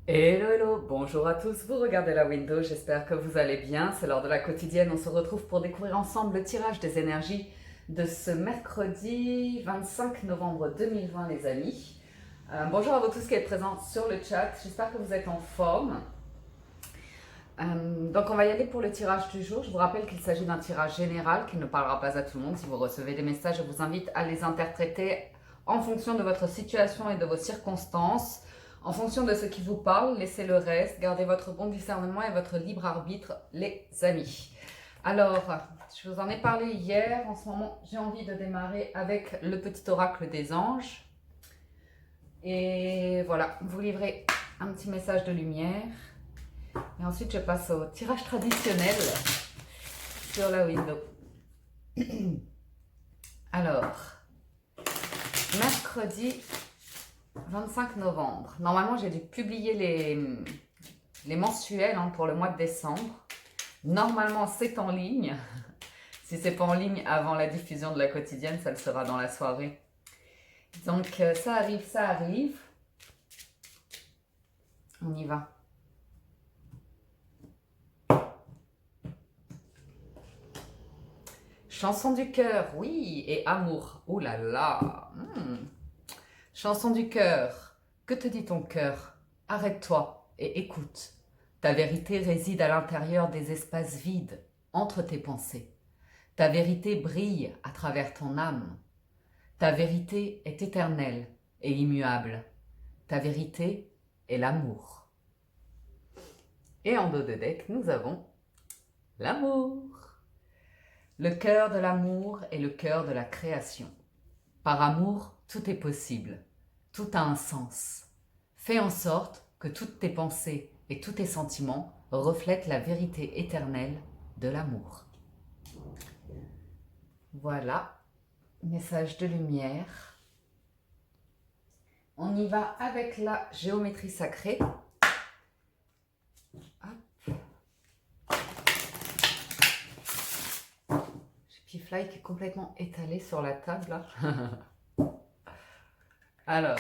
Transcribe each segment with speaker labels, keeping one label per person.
Speaker 1: Hello, hello, bonjour à tous, vous regardez la window, j'espère que vous allez bien. C'est l'heure de la quotidienne, on se retrouve pour découvrir ensemble le tirage des énergies de ce mercredi 25 novembre 2020 les amis. Bonjour à vous tous qui êtes présents sur le chat, j'espère que vous êtes en forme. Donc on va y aller pour le tirage du jour. Je vous rappelle qu'il s'agit d'un tirage général qui ne parlera pas à tout le monde. Si vous recevez des messages, je vous invite à les interpréter en fonction de votre situation et de vos circonstances. En fonction de ce qui vous parle, laissez le reste, gardez votre bon discernement et votre libre arbitre, les amis. Alors, je vous en ai parlé hier. En ce moment, j'ai envie de démarrer avec le petit oracle des anges. Et voilà, vous livrez un petit message de lumière. Et ensuite, je passe au tirage traditionnel sur la window. Alors, mercredi 25 novembre. Normalement, j'ai dû publier les mensuels pour le mois de décembre. Normalement, c'est en ligne. Si c'est pas en ligne avant la diffusion de la quotidienne, ça le sera dans la soirée. Donc, ça arrive, ça arrive. On y va. Chanson du cœur, oui, et amour. Oh là là. Chanson du cœur. Que te dit ton cœur? Arrête-toi et écoute. Ta vérité réside à l'intérieur des espaces vides, entre tes pensées. Ta vérité brille à travers ton âme. Ta vérité est éternelle et immuable. Ta vérité est l'amour. Et en dos de deck, nous avons l'amour. Le cœur de l'amour est le cœur de la création. Par amour, tout est possible. Tout a un sens. Fais en sorte que toutes tes pensées et tous tes sentiments reflètent la vérité éternelle de l'amour. Voilà, message de lumière. On y va avec la géométrie sacrée. J'ai Pifly qui est complètement étalé sur la table là. Alors,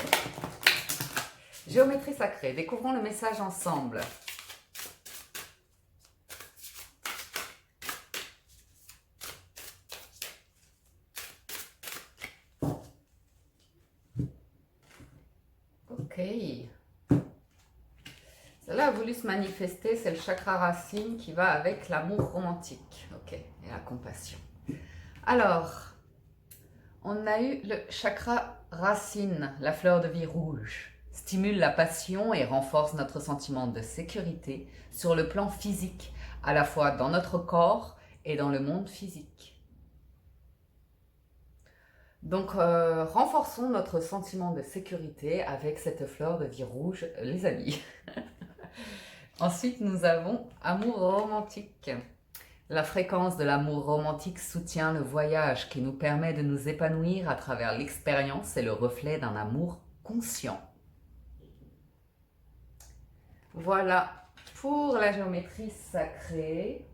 Speaker 1: géométrie sacrée, découvrons le message ensemble. Ok. Celle-là a voulu se manifester, c'est le chakra racine qui va avec l'amour romantique. Ok, et la compassion. Alors, on a eu le chakra racine, la fleur de vie rouge. Stimule la passion et renforce notre sentiment de sécurité sur le plan physique, à la fois dans notre corps et dans le monde physique. Donc, renforçons notre sentiment de sécurité avec cette fleur de vie rouge, les amis. Ensuite, nous avons amour romantique. La fréquence de l'amour romantique soutient le voyage qui nous permet de nous épanouir à travers l'expérience et le reflet d'un amour conscient. Voilà pour la géométrie sacrée.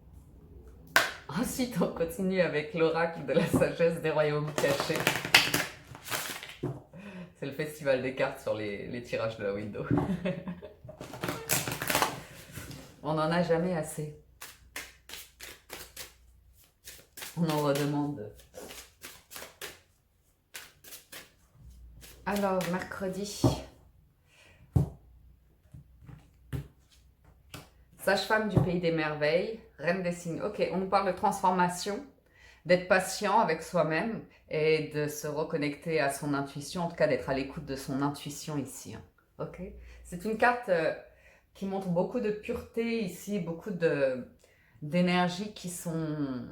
Speaker 1: Ensuite, on continue avec l'oracle de la sagesse des royaumes cachés. C'est le festival des cartes sur les tirages de la window. On n'en a jamais assez. On en redemande. Alors, mercredi. Sage-femme du pays des merveilles, reine des signes. Ok, on nous parle de transformation, d'être patient avec soi-même et de se reconnecter à son intuition, en tout cas d'être à l'écoute de son intuition ici. Ok, c'est une carte qui montre beaucoup de pureté ici, beaucoup d'énergie qui sont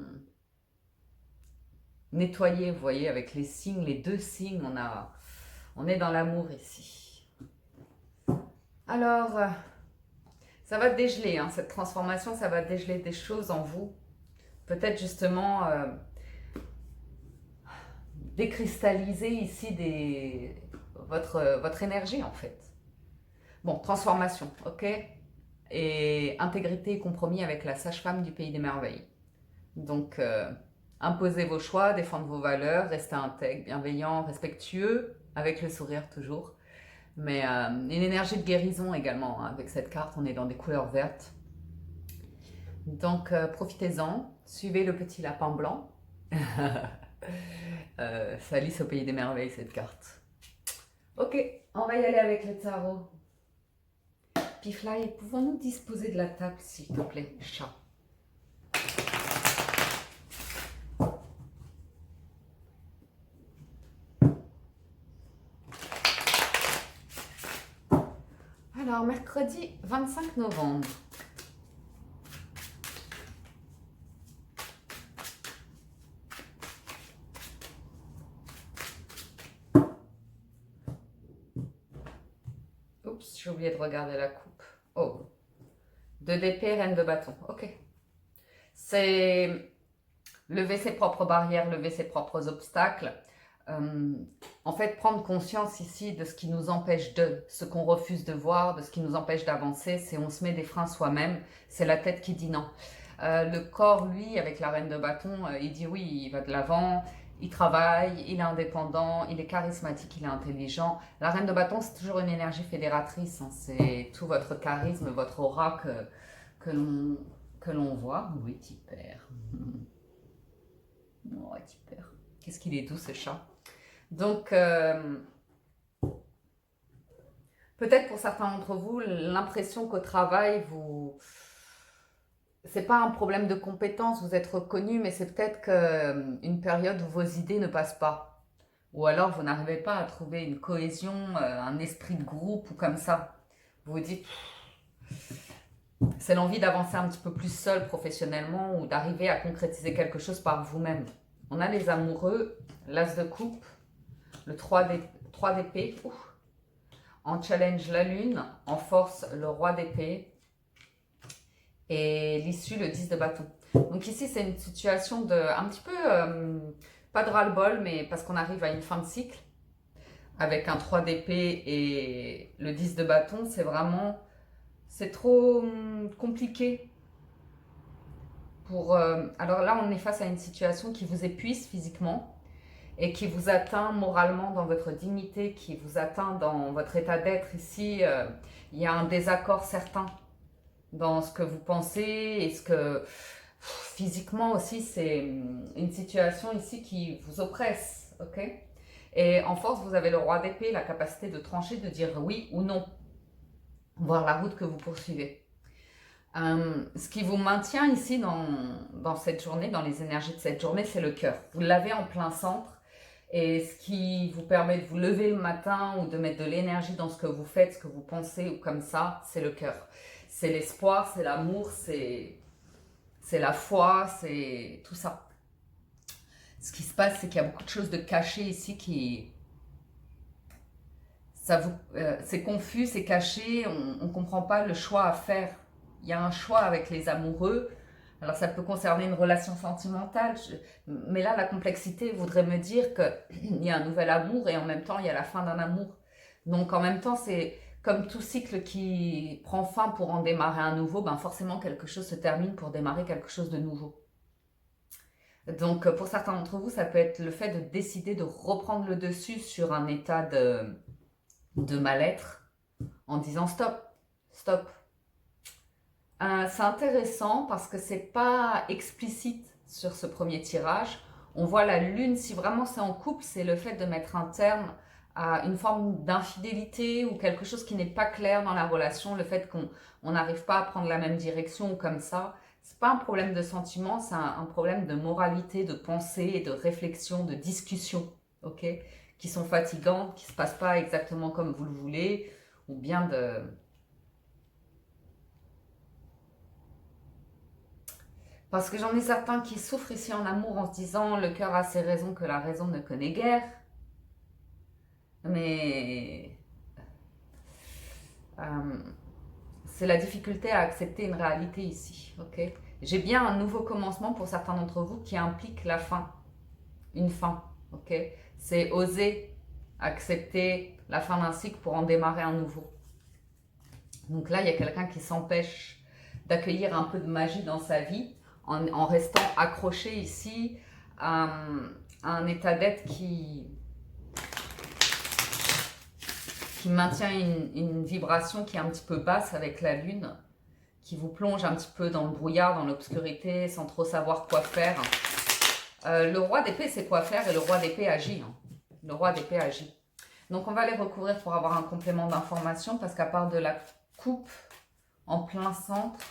Speaker 1: nettoyées, vous voyez, avec les signes, les deux signes, on est dans l'amour ici. Alors, ça va dégeler, cette transformation, ça va dégeler des choses en vous. Peut-être justement décristalliser ici votre énergie en fait. Bon, transformation, ok? Et intégrité et compromis avec la sage-femme du pays des merveilles. Donc, imposez vos choix, défendre vos valeurs, restez intègre, bienveillant, respectueux, avec le sourire toujours. Mais une énergie de guérison également, hein. Avec cette carte, on est dans des couleurs vertes. Donc, profitez-en. Suivez le petit lapin blanc. C'est Alice au pays des merveilles, cette carte. Ok, on va y aller avec le tarot. Pifly, pouvons-nous disposer de la table, s'il te plaît, chat? Alors, mercredi 25 novembre. Oups, j'ai oublié de regarder la coupe. Oh, 2 d'épée, reine de bâton. Ok. C'est lever ses propres barrières, lever ses propres obstacles. En fait, prendre conscience ici de ce qui nous empêche ce qu'on refuse de voir, de ce qui nous empêche d'avancer. C'est on se met des freins soi-même. C'est la tête qui dit non. Le corps, lui, avec la reine de bâton, il dit oui, il va de l'avant. Il travaille, il est indépendant, il est charismatique, il est intelligent. La reine de bâton, c'est toujours une énergie fédératrice, hein. C'est tout votre charisme, votre aura que l'on voit. Oui, tu perds. Oh, tu perds. Qu'est-ce qu'il est doux, ce chat. Donc, peut-être pour certains d'entre vous, l'impression qu'au travail, c'est pas un problème de compétence, vous êtes reconnu, mais c'est peut-être qu'une période où vos idées ne passent pas. Ou alors vous n'arrivez pas à trouver une cohésion, un esprit de groupe ou comme ça. Vous vous dites, c'est l'envie d'avancer un petit peu plus seul professionnellement ou d'arriver à concrétiser quelque chose par vous-même. On a les amoureux, l'as de coupe, le 3 d'épée, en challenge la lune, en force le roi d'épée, et l'issue, le 10 de bâton. Donc ici, c'est une situation de un petit peu, pas de ras-le-bol, mais parce qu'on arrive à une fin de cycle, avec un 3 d'épée et le 10 de bâton, c'est vraiment, c'est trop compliqué. Alors là, on est face à une situation qui vous épuise physiquement et qui vous atteint moralement dans votre dignité, qui vous atteint dans votre état d'être. Ici, il y a un désaccord certain dans ce que vous pensez et ce que physiquement aussi c'est une situation ici qui vous oppresse, ok? Et en force, vous avez le roi d'épée, la capacité de trancher, de dire oui ou non, voir la route que vous poursuivez. Ce qui vous maintient ici dans cette journée, dans les énergies de cette journée, c'est le cœur. Vous l'avez en plein centre et ce qui vous permet de vous lever le matin ou de mettre de l'énergie dans ce que vous faites, ce que vous pensez ou comme ça, c'est le cœur. C'est l'espoir, c'est l'amour, c'est la foi, c'est tout ça. Ce qui se passe, c'est qu'il y a beaucoup de choses de cachées ici qui... c'est confus, c'est caché, on ne comprend pas le choix à faire. Il y a un choix avec les amoureux. Alors ça peut concerner une relation sentimentale, mais là la complexité voudrait me dire qu'il y a un nouvel amour et en même temps il y a la fin d'un amour. Donc en même temps c'est comme tout cycle qui prend fin pour en démarrer un nouveau, ben forcément quelque chose se termine pour démarrer quelque chose de nouveau. Donc pour certains d'entre vous, ça peut être le fait de décider de reprendre le dessus sur un état de mal-être en disant stop, stop. C'est intéressant parce que c'est pas explicite sur ce premier tirage. On voit la lune, si vraiment c'est en couple, c'est le fait de mettre un terme à une forme d'infidélité ou quelque chose qui n'est pas clair dans la relation, le fait qu'on n'arrive pas à prendre la même direction ou comme ça. C'est pas un problème de sentiment, c'est un problème de moralité, de pensée et de réflexion, de discussion, ok, qui sont fatigantes, qui se passent pas exactement comme vous le voulez, ou bien de... Parce que j'en ai certains qui souffrent ici en amour en se disant le cœur a ses raisons que la raison ne connaît guère. Mais c'est la difficulté à accepter une réalité ici, ok? J'ai bien un nouveau commencement pour certains d'entre vous qui implique la fin, une fin, ok? C'est oser accepter la fin d'un cycle pour en démarrer un nouveau. Donc là, il y a quelqu'un qui s'empêche d'accueillir un peu de magie dans sa vie en restant accroché ici à un état d'être qui qui maintient une vibration qui est un petit peu basse avec la lune, qui vous plonge un petit peu dans le brouillard, dans l'obscurité, sans trop savoir quoi faire. Le roi d'épée sait quoi faire et le roi d'épée agit. Hein. Le roi d'épée agit. Donc on va les recouvrir pour avoir un complément d'information parce qu'à part de la coupe en plein centre,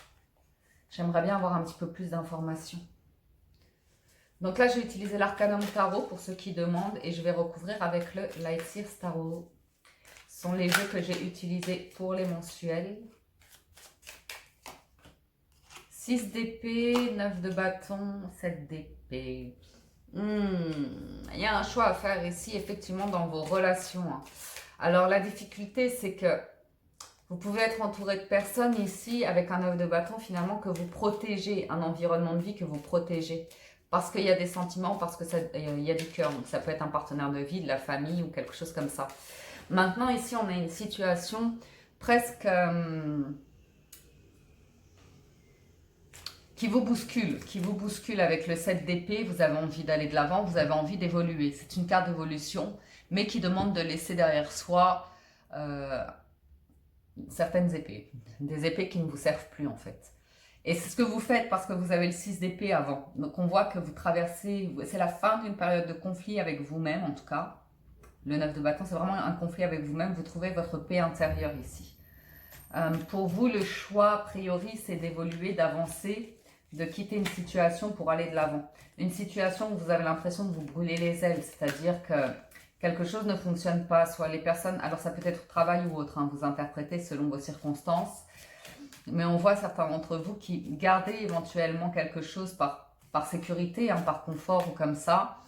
Speaker 1: j'aimerais bien avoir un petit peu plus d'informations. Donc là, j'ai utilisé l'Arcanum Tarot pour ceux qui demandent et je vais recouvrir avec le Light Seers Tarot. Ce sont les jeux que j'ai utilisés pour les mensuels. 6 d'épée, 9 de bâton, 7 d'épée. Il y a un choix à faire ici, effectivement, dans vos relations. Hein. Alors, la difficulté, c'est que vous pouvez être entouré de personnes ici, avec un 9 de bâton, finalement, que vous protégez, un environnement de vie que vous protégez. Parce qu'il y a des sentiments, parce qu'il y a du cœur. Donc, ça peut être un partenaire de vie, de la famille ou quelque chose comme ça. Maintenant, ici, on a une situation presque... qui vous bouscule avec le 7 d'épée, vous avez envie d'aller de l'avant, vous avez envie d'évoluer. C'est une carte d'évolution, mais qui demande de laisser derrière soi certaines épées. Des épées qui ne vous servent plus en fait. Et c'est ce que vous faites parce que vous avez le 6 d'épée avant. Donc on voit que vous traversez, c'est la fin d'une période de conflit avec vous-même en tout cas. Le 9 de bâton, c'est vraiment un conflit avec vous-même. Vous trouvez votre paix intérieure ici. Pour vous, le choix a priori, c'est d'évoluer, d'avancer, de quitter une situation pour aller de l'avant. Une situation où vous avez l'impression de vous brûler les ailes, c'est-à-dire que quelque chose ne fonctionne pas, soit les personnes, alors ça peut être au travail ou autre, hein, vous interprétez selon vos circonstances, mais on voit certains d'entre vous qui gardez éventuellement quelque chose par sécurité, hein, par confort ou comme ça,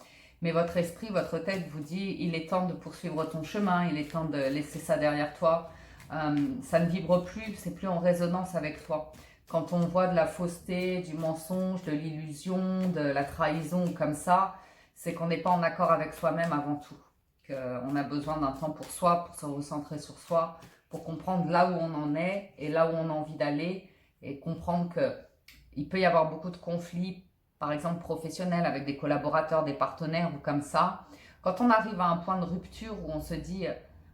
Speaker 1: mais votre esprit, votre tête vous dit, il est temps de poursuivre ton chemin, il est temps de laisser ça derrière toi, ça ne vibre plus, c'est plus en résonance avec toi. Quand on voit de la fausseté, du mensonge, de l'illusion, de la trahison comme ça, c'est qu'on n'est pas en accord avec soi-même avant tout. Qu'on a besoin d'un temps pour soi, pour se recentrer sur soi, pour comprendre là où on en est et là où on a envie d'aller et comprendre qu'il peut y avoir beaucoup de conflits, par exemple professionnels avec des collaborateurs, des partenaires ou comme ça. Quand on arrive à un point de rupture où on se dit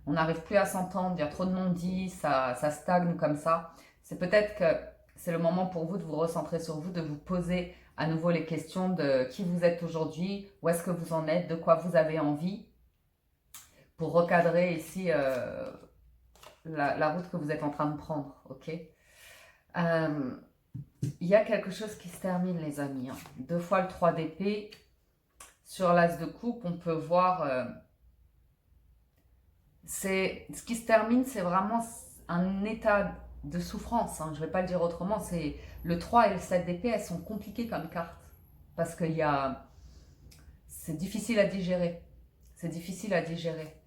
Speaker 1: on n'arrive plus à s'entendre, il y a trop de non-dits, ça stagne comme ça, c'est peut-être que c'est le moment pour vous de vous recentrer sur vous, de vous poser à nouveau les questions de qui vous êtes aujourd'hui, où est-ce que vous en êtes, de quoi vous avez envie, pour recadrer ici la route que vous êtes en train de prendre, ok. Il y a quelque chose qui se termine, les amis. Hein. 2 fois le 3 d'épée. Sur l'as de coupe, on peut voir... ce qui se termine, c'est vraiment un état de souffrance, hein, je ne vais pas le dire autrement, c'est le 3 et le 7 d'épée, elles sont compliquées comme cartes, parce qu'il y a, c'est difficile à digérer, c'est difficile à digérer,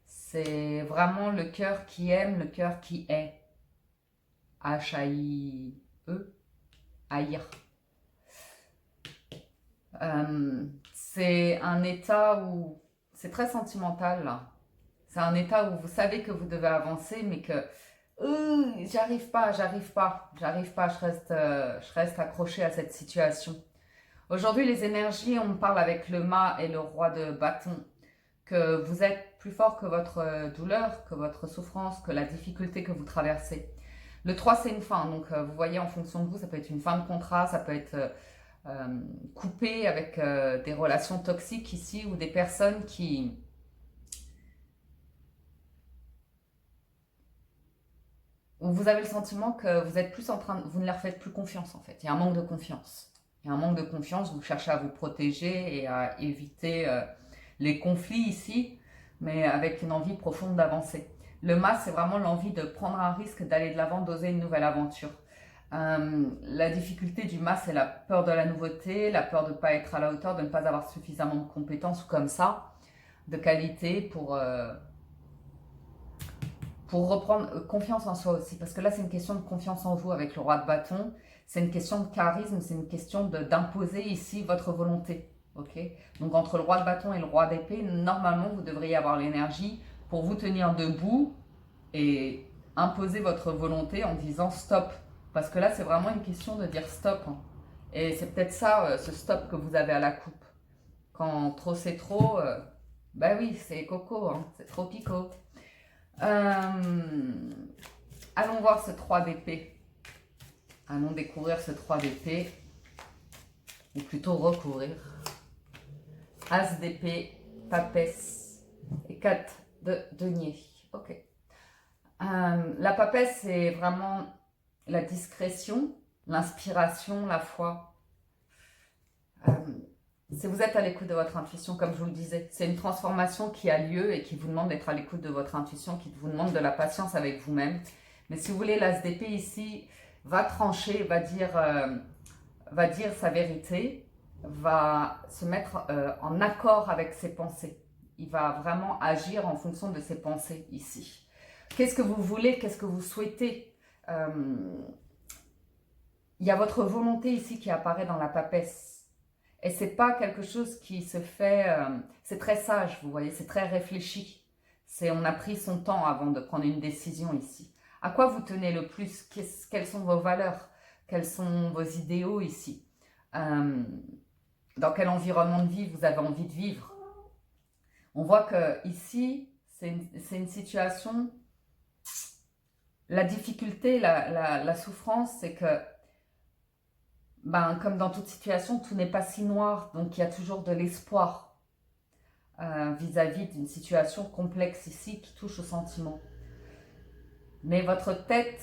Speaker 1: c'est vraiment le cœur qui aime, le cœur qui est, H-A-I-E, haïr. C'est un état où, c'est très sentimental là, c'est un état où vous savez que vous devez avancer, mais que j'arrive pas, je reste accrochée à cette situation. Aujourd'hui, les énergies, on me parle avec le mât et le roi de bâton, que vous êtes plus fort que votre douleur, que votre souffrance, que la difficulté que vous traversez. Le 3, c'est une fin, donc vous voyez, en fonction de vous, ça peut être une fin de contrat, ça peut être coupé avec des relations toxiques ici, ou des personnes où vous avez le sentiment que vous êtes plus en train vous ne leur faites plus confiance en fait. Il y a un manque de confiance. Il y a un manque de confiance, vous cherchez à vous protéger et à éviter les conflits ici, mais avec une envie profonde d'avancer. Le mas, c'est vraiment l'envie de prendre un risque, d'aller de l'avant, d'oser une nouvelle aventure. La difficulté du mas, c'est la peur de la nouveauté, la peur de ne pas être à la hauteur, de ne pas avoir suffisamment de compétences ou comme ça, de qualité pour reprendre confiance en soi aussi, parce que là c'est une question de confiance en vous avec le roi de bâton, c'est une question de charisme, c'est une question d'imposer ici votre volonté, ok. Donc entre le roi de bâton et le roi d'épée, normalement vous devriez avoir l'énergie pour vous tenir debout et imposer votre volonté en disant stop, parce que là c'est vraiment une question de dire stop, hein. Et c'est peut-être ça, ce stop que vous avez à la coupe, quand trop c'est trop, bah oui c'est coco, hein, c'est trop pico. Allons voir ce 3 d'épée. Allons découvrir ce 3 d'épée. Ou plutôt recouvrir. As d'épée, papesse et 4 de denier. Ok. La papesse, c'est vraiment la discrétion, l'inspiration, la foi. Si vous êtes à l'écoute de votre intuition, comme je vous le disais, c'est une transformation qui a lieu et qui vous demande d'être à l'écoute de votre intuition, qui vous demande de la patience avec vous-même. Mais si vous voulez, l'as d'épée ici va trancher, va dire sa vérité, va se mettre en accord avec ses pensées. Il va vraiment agir en fonction de ses pensées ici. Qu'est-ce que vous voulez? Qu'est-ce que vous souhaitez? Il y a votre volonté ici qui apparaît dans la papesse. Et c'est pas quelque chose qui se fait... c'est très sage, vous voyez, c'est très réfléchi. On a pris son temps avant de prendre une décision ici. À quoi vous tenez le plus? Quelles sont vos valeurs? Quels sont vos idéaux ici? Dans quel environnement de vie vous avez envie de vivre? On voit que ici, c'est une situation... La difficulté, la souffrance, c'est que comme dans toute situation, tout n'est pas si noir, donc il y a toujours de l'espoir vis-à-vis d'une situation complexe ici qui touche au sentiment. Mais votre tête,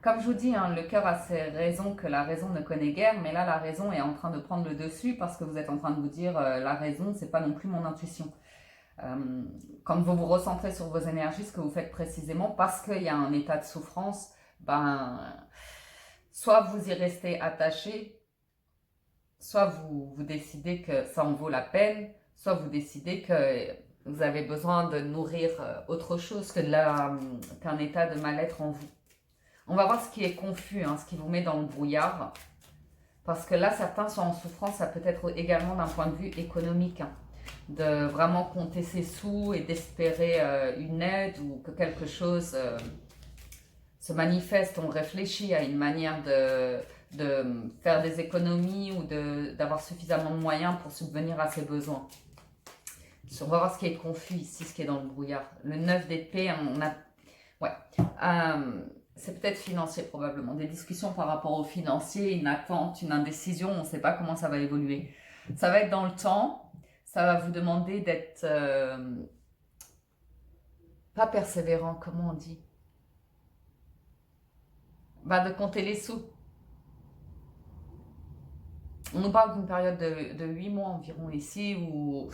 Speaker 1: comme je vous dis, le cœur a ses raisons que la raison ne connaît guère, mais là la raison est en train de prendre le dessus parce que vous êtes en train de vous dire la raison, c'est pas non plus mon intuition. Quand vous vous recentrez sur vos énergies, ce que vous faites précisément, parce qu'il y a un état de souffrance, soit vous y restez attaché, soit vous décidez que ça en vaut la peine, soit vous décidez que vous avez besoin de nourrir autre chose qu'un état de mal-être en vous. On va voir ce qui est confus, ce qui vous met dans le brouillard. Parce que là, certains sont en souffrance, ça peut être également d'un point de vue économique. De vraiment compter ses sous et d'espérer une aide ou que quelque chose se manifeste. On réfléchit à une manière de faire des économies ou d'avoir suffisamment de moyens pour subvenir à ses besoins. On va voir ce qui est confus ici, ce qui est dans le brouillard. Le 9 d'épée, on a... Ouais. C'est peut-être financier probablement. Des discussions par rapport au financier, une attente, une indécision, on ne sait pas comment ça va évoluer. Ça va être dans le temps, ça va vous demander d'être... pas persévérant, comment on dit? De compter les sous. On nous parle d'une période de 8 mois environ ici où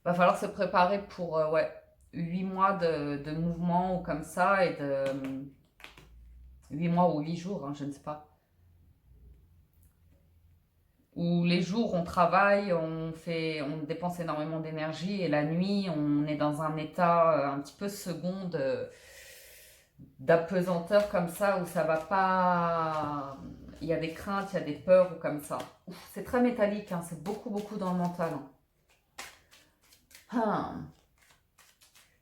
Speaker 1: va falloir se préparer pour 8 mois de mouvement ou comme ça et de 8 mois ou 8 jours, je ne sais pas. Où les jours on travaille, on dépense énormément d'énergie et la nuit on est dans un état un petit peu second d'apesanteur comme ça où ça va pas... Il y a des craintes, il y a des peurs ou comme ça. C'est très métallique, c'est beaucoup dans le mental.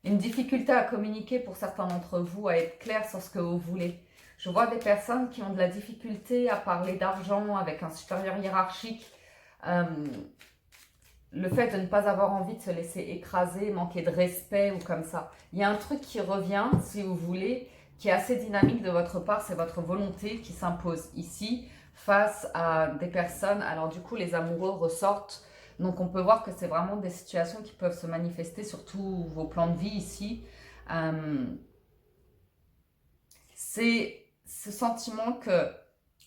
Speaker 1: Une difficulté à communiquer pour certains d'entre vous, à être clair sur ce que vous voulez. Je vois des personnes qui ont de la difficulté à parler d'argent avec un supérieur hiérarchique. Le fait de ne pas avoir envie de se laisser écraser, manquer de respect ou comme ça. Il y a un truc qui revient, si vous voulez, qui est assez dynamique de votre part, c'est votre volonté qui s'impose ici face à des personnes. Alors du coup, les amoureux ressortent. Donc on peut voir que c'est vraiment des situations qui peuvent se manifester sur tous vos plans de vie ici. C'est ce sentiment que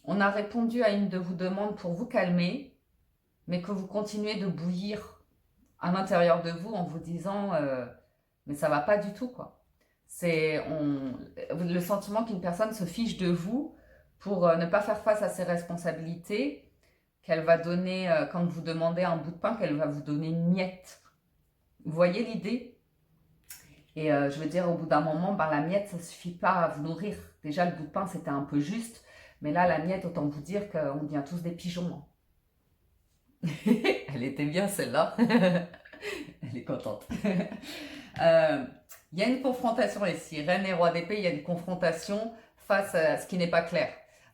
Speaker 1: on a répondu à une de vos demandes pour vous calmer, mais que vous continuez de bouillir à l'intérieur de vous en vous disant mais ça va pas du tout quoi. C'est le sentiment qu'une personne se fiche de vous pour ne pas faire face à ses responsabilités, qu'elle va donner, quand vous demandez un bout de pain, qu'elle va vous donner une miette. Vous voyez l'idée? Et je veux dire, au bout d'un moment, la miette, ça ne suffit pas à vous nourrir. Déjà, le bout de pain, c'était un peu juste, mais là, la miette, autant vous dire qu'on devient tous des pigeons. Elle était bien celle-là. Elle est contente. Il y a une confrontation ici. Reine et roi d'épée, il y a une confrontation face à ce qui n'est pas clair.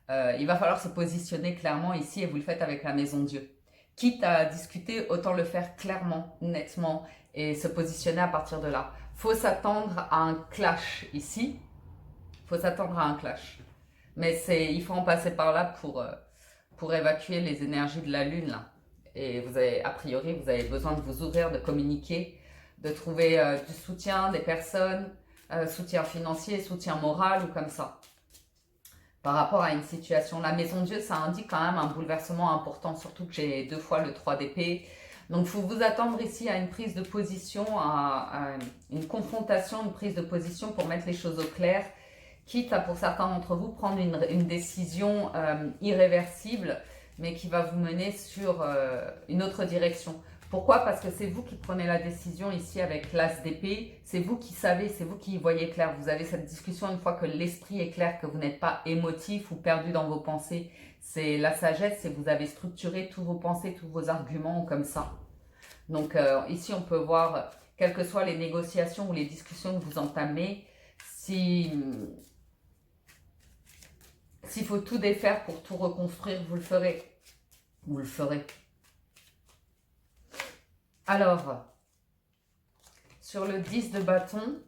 Speaker 1: Il va falloir se positionner clairement ici et vous le faites avec la maison Dieu. Quitte à discuter, autant le faire clairement, nettement et se positionner à partir de là. Faut s'attendre à un clash ici. Faut s'attendre à un clash. Mais il faut en passer par là pour évacuer les énergies de la Lune, là. Et vous avez, a priori, vous avez besoin de vous ouvrir, de communiquer, de trouver du soutien des personnes, soutien financier, soutien moral ou comme ça. Par rapport à une situation, la maison de Dieu, ça indique quand même un bouleversement important, surtout que j'ai 2 fois le 3 d'épée. Donc, il faut vous attendre ici à une prise de position, à une confrontation, une prise de position pour mettre les choses au clair, quitte à, pour certains d'entre vous, prendre une décision irréversible, mais qui va vous mener sur une autre direction. Pourquoi? Parce que c'est vous qui prenez la décision ici avec l'as d'épée, c'est vous qui savez, c'est vous qui y voyez clair. Vous avez cette discussion une fois que l'esprit est clair, que vous n'êtes pas émotif ou perdu dans vos pensées. C'est la sagesse, c'est vous avez structuré tous vos pensées, tous vos arguments comme ça. Donc ici on peut voir, quelles que soient les négociations ou les discussions que vous entamez, s'il faut tout défaire pour tout reconstruire, vous le ferez. Vous le ferez. Alors, sur le 10 de bâton,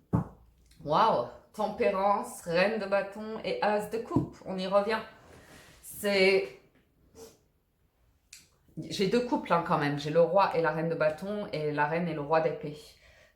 Speaker 1: waouh, tempérance, reine de bâton et as de coupe, on y revient. J'ai 2 couples hein, quand même, j'ai le roi et la reine de bâton et la reine et le roi d'épée.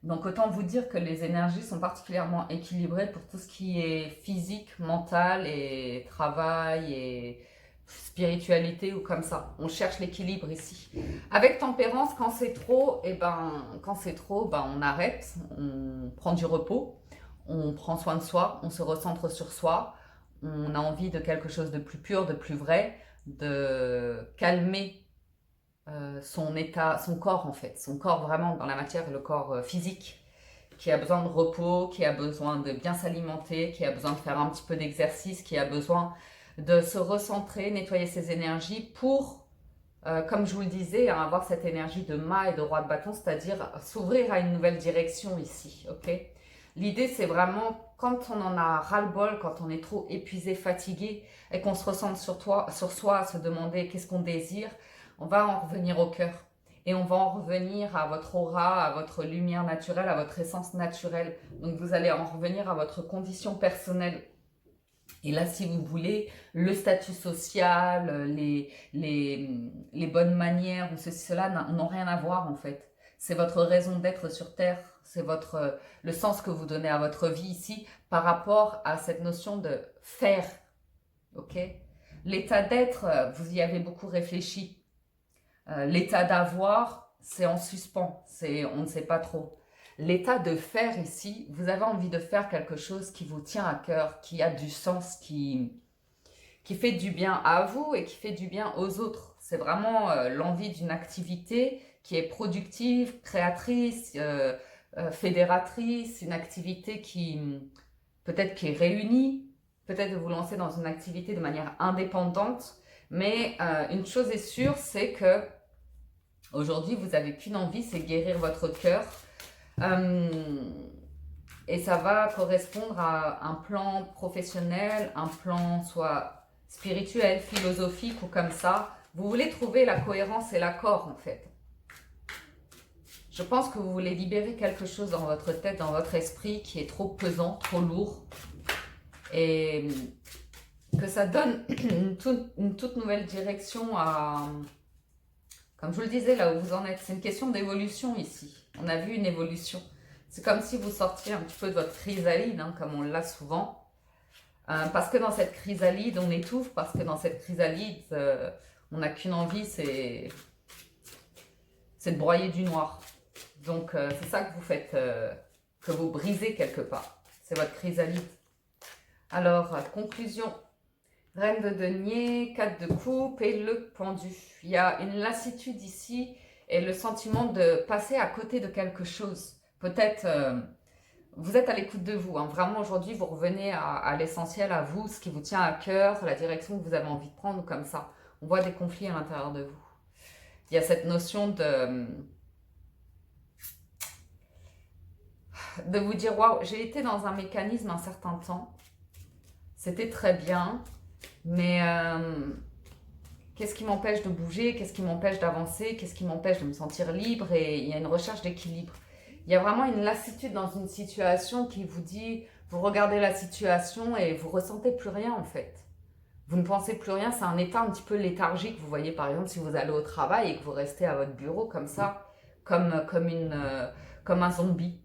Speaker 1: Donc autant vous dire que les énergies sont particulièrement équilibrées pour tout ce qui est physique, mental et travail et spiritualité ou comme ça. On cherche l'équilibre ici. Avec tempérance, quand c'est trop, on arrête, on prend du repos, on prend soin de soi, on se recentre sur soi, on a envie de quelque chose de plus pur, de plus vrai, de calmer son état, son corps en fait, son corps vraiment dans la matière, le corps physique, qui a besoin de repos, qui a besoin de bien s'alimenter, qui a besoin de faire un petit peu d'exercice, qui a besoin de se recentrer, nettoyer ses énergies pour, comme je vous le disais, hein, avoir cette énergie de mât et de roi de bâton, c'est-à-dire s'ouvrir à une nouvelle direction ici, ok? L'idée, c'est vraiment, quand on en a ras-le-bol, quand on est trop épuisé, fatigué, et qu'on se ressente sur soi, à se demander qu'est-ce qu'on désire, on va en revenir au cœur. Et on va en revenir à votre aura, à votre lumière naturelle, à votre essence naturelle. Donc vous allez en revenir à votre condition personnelle. Et là, si vous voulez, le statut social, les bonnes manières ou ceci, cela n'ont rien à voir en fait. C'est votre raison d'être sur Terre, c'est le sens que vous donnez à votre vie ici par rapport à cette notion de faire. Ok? L'état d'être, vous y avez beaucoup réfléchi. L'état d'avoir, c'est en suspens, on ne sait pas trop. L'état de faire ici, vous avez envie de faire quelque chose qui vous tient à cœur, qui a du sens, qui fait du bien à vous et qui fait du bien aux autres. C'est vraiment l'envie d'une activité qui est productive, créatrice, fédératrice, une activité qui peut-être qui réunit, peut-être de vous lancer dans une activité de manière indépendante. Mais une chose est sûre, c'est que aujourd'hui, vous n'avez qu'une envie, c'est guérir votre cœur. Et ça va correspondre à un plan professionnel, un plan soit spirituel, philosophique ou comme ça. Vous voulez trouver la cohérence et l'accord en fait. Je pense que vous voulez libérer quelque chose dans votre tête, dans votre esprit qui est trop pesant, trop lourd. Et que ça donne une toute nouvelle direction à... Comme je vous le disais, là où vous en êtes, c'est une question d'évolution ici. On a vu une évolution. C'est comme si vous sortiez un petit peu de votre chrysalide, hein, comme on l'a souvent. Parce que dans cette chrysalide, on étouffe. Parce que dans cette chrysalide, on n'a qu'une envie, c'est de broyer du noir. Donc, c'est ça que vous faites, que vous brisez quelque part. C'est votre chrysalide. Alors, conclusion. Reine de denier, 4 de coupe et le pendu. Il y a une lassitude ici et le sentiment de passer à côté de quelque chose. Peut-être, vous êtes à l'écoute de vous. Hein. Vraiment, aujourd'hui, vous revenez à l'essentiel, à vous, ce qui vous tient à cœur, la direction que vous avez envie de prendre, comme ça. On voit des conflits à l'intérieur de vous. Il y a cette notion de vous dire, waouh, j'ai été dans un mécanisme un certain temps. C'était très bien. Mais qu'est-ce qui m'empêche de bouger? Qu'est-ce qui m'empêche d'avancer? Qu'est-ce qui m'empêche de me sentir libre? Et il y a une recherche d'équilibre. Il y a vraiment une lassitude dans une situation qui vous dit, vous regardez la situation et vous ressentez plus rien en fait. Vous ne pensez plus rien, c'est un état un petit peu léthargique. Vous voyez par exemple si vous allez au travail et que vous restez à votre bureau comme ça, comme un zombie.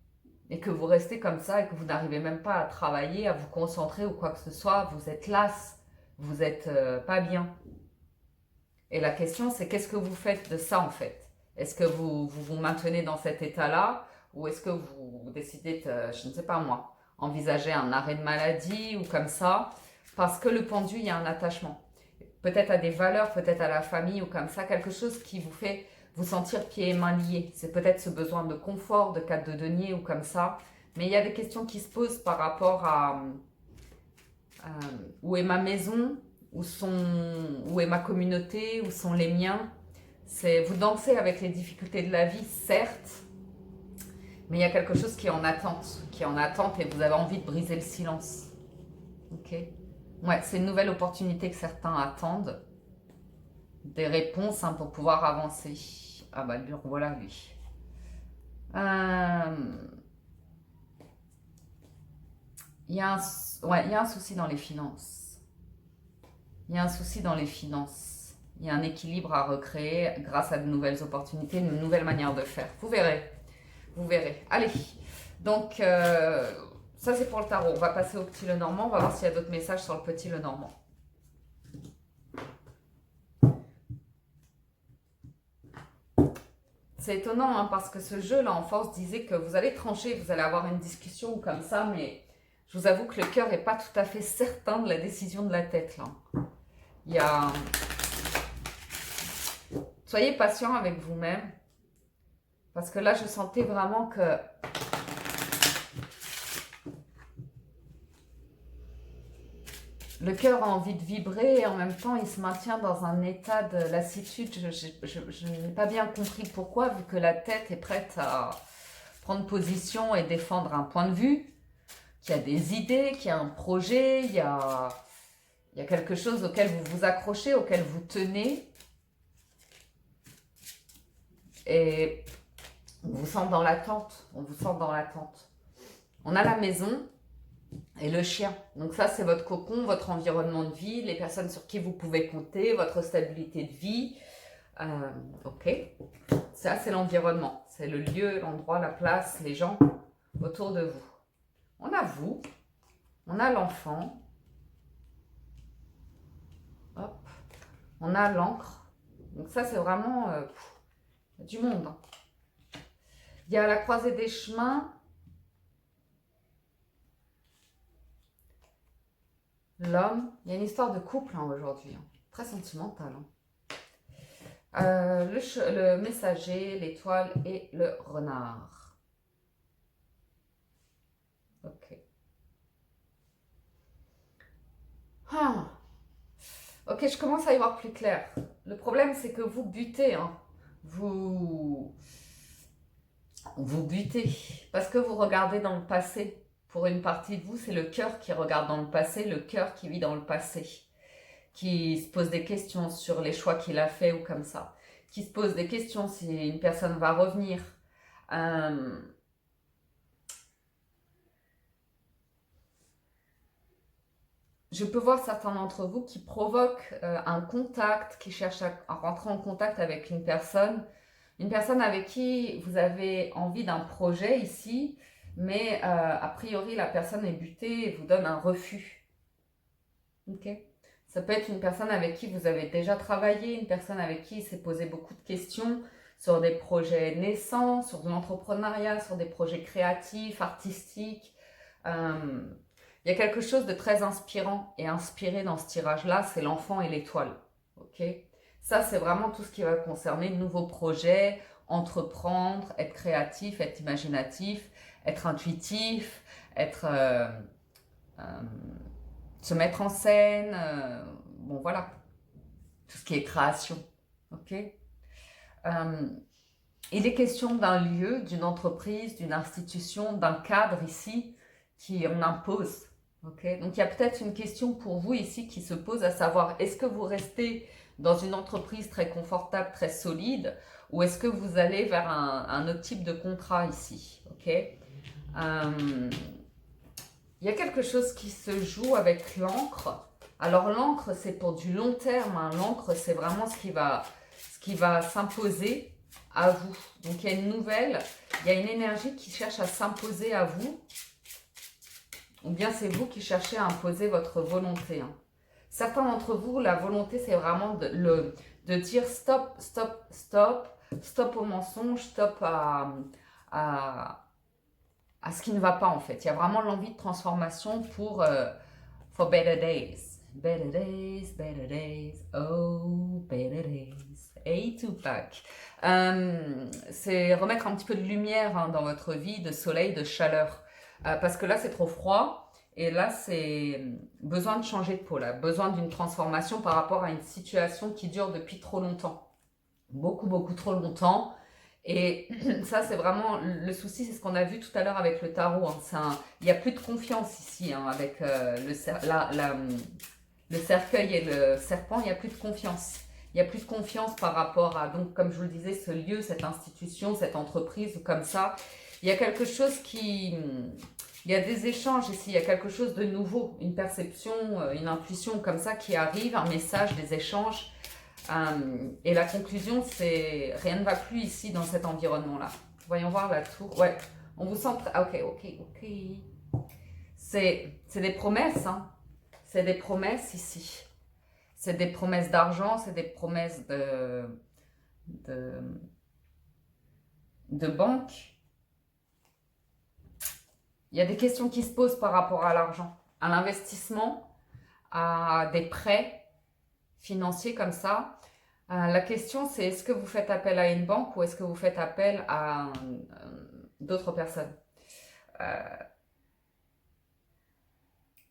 Speaker 1: Et que vous restez comme ça et que vous n'arrivez même pas à travailler, à vous concentrer ou quoi que ce soit, vous êtes lasse, vous êtes pas bien. Et la question c'est qu'est-ce que vous faites de ça en fait? Est-ce que vous maintenez dans cet état-là ou est-ce que vous décidez de, je ne sais pas moi, envisager un arrêt de maladie ou comme ça? Parce que le pendu, il y a un attachement. Peut-être à des valeurs, peut-être à la famille ou comme ça, quelque chose qui vous fait vous sentir pieds et mains liés. C'est peut-être ce besoin de confort, de cadre de denier ou comme ça. Mais il y a des questions qui se posent par rapport à où est ma maison, où est ma communauté, où sont les miens. Vous dansez avec les difficultés de la vie, certes, mais il y a quelque chose qui est en attente et vous avez envie de briser le silence. Ok? Ouais, c'est une nouvelle opportunité que certains attendent. Des réponses pour pouvoir avancer. Ah bah voilà lui. Il y a un souci dans les finances. Il y a un souci dans les finances. Il y a un équilibre à recréer grâce à de nouvelles opportunités, une nouvelle manière de faire. Vous verrez. Vous verrez. Allez. Donc, ça c'est pour le tarot. On va passer au petit Lenormand. On va voir s'il y a d'autres messages sur le petit Lenormand. C'est étonnant hein, parce que ce jeu-là en force disait que vous allez trancher, vous allez avoir une discussion comme ça, mais je vous avoue que le cœur n'est pas tout à fait certain de la décision de la tête. Là. Il y a... Soyez patient avec vous-même parce que là je sentais vraiment que le cœur a envie de vibrer et en même temps il se maintient dans un état de lassitude. Je n'ai pas bien compris pourquoi, vu que la tête est prête à prendre position et défendre un point de vue, qu'il y a des idées, qu'il y a un projet, il y a quelque chose auquel vous vous accrochez, auquel vous tenez. Et on vous sent dans l'attente, On a la maison et le chien. Donc ça, c'est votre cocon, votre environnement de vie, les personnes sur qui vous pouvez compter, votre stabilité de vie. Ok. Ça, c'est l'environnement. C'est le lieu, l'endroit, la place, les gens autour de vous. On a vous. On a l'enfant. Hop. On a l'encre. Donc ça, c'est vraiment du monde. Hein. Il y a la croisée des chemins. L'homme, il y a une histoire de couple hein, aujourd'hui, hein. Très sentimentale. Hein. Le messager, l'étoile et le renard. Ok. Ah. Ok, je commence à y voir plus clair. Le problème, c'est que vous butez. Hein. Vous butez parce que vous regardez dans le passé. Pour une partie de vous, c'est le cœur qui regarde dans le passé, le cœur qui vit dans le passé, qui se pose des questions sur les choix qu'il a fait ou comme ça, qui se pose des questions si une personne va revenir. Je peux voir certains d'entre vous qui provoquent un contact, qui cherchent à rentrer en contact avec une personne avec qui vous avez envie d'un projet ici, mais a priori la personne est butée et vous donne un refus. Ok. Ça peut être une personne avec qui vous avez déjà travaillé, une personne avec qui il s'est posé beaucoup de questions sur des projets naissants, sur de l'entrepreneuriat, sur des projets créatifs, artistiques. Il y a quelque chose de très inspirant et inspiré dans ce tirage-là, c'est l'enfant et l'étoile. Ok. Ça, c'est vraiment tout ce qui va concerner de nouveaux projets, entreprendre, être créatif, être imaginatif, être intuitif, se mettre en scène, bon voilà, tout ce qui est création. Ok. Il est question d'un lieu, d'une entreprise, d'une institution, d'un cadre ici qui en impose. Okay. Donc il y a peut-être une question pour vous ici qui se pose à savoir, est-ce que vous restez dans une entreprise très confortable, très solide, ou est-ce que vous allez vers un autre type de contrat ici, ok? Il y a quelque chose qui se joue avec l'encre. Alors l'encre, c'est pour du long terme, hein. L'encre, c'est vraiment ce qui va s'imposer à vous. Donc il y a une nouvelle, il y a une énergie qui cherche à s'imposer à vous, ou bien c'est vous qui cherchez à imposer votre volonté, hein. Certains d'entre vous, la volonté, c'est vraiment de dire stop, stop, stop, stop au mensonge, stop à ce qui ne va pas en fait. Il y a vraiment l'envie de transformation for better days. Better days, oh, better days. Hey Tupac. C'est remettre un petit peu de lumière, hein, dans votre vie, de soleil, de chaleur. Parce que là, c'est trop froid. Et là, c'est besoin de changer de peau, là. Besoin d'une transformation par rapport à une situation qui dure depuis trop longtemps. Beaucoup, beaucoup trop longtemps. Et ça, c'est vraiment le souci, c'est ce qu'on a vu tout à l'heure avec le tarot, hein. Il n'y a plus de confiance ici, hein, avec le cercueil et le serpent, il n'y a plus de confiance. Il n'y a plus de confiance par rapport à, donc, comme je vous le disais, ce lieu, cette institution, cette entreprise, comme ça. Il y a quelque chose il y a des échanges ici, il y a quelque chose de nouveau, une perception, une intuition comme ça qui arrive, un message, des échanges. Et la conclusion, c'est rien ne va plus ici dans cet environnement-là. Voyons voir la tour. Ouais, on vous sent... Ah, ok. C'est des promesses, hein. C'est des promesses ici. C'est des promesses d'argent, c'est des promesses de banque. Il y a des questions qui se posent par rapport à l'argent, à l'investissement, à des prêts financiers comme ça. La question, c'est est-ce que vous faites appel à une banque ou est-ce que vous faites appel à d'autres personnes?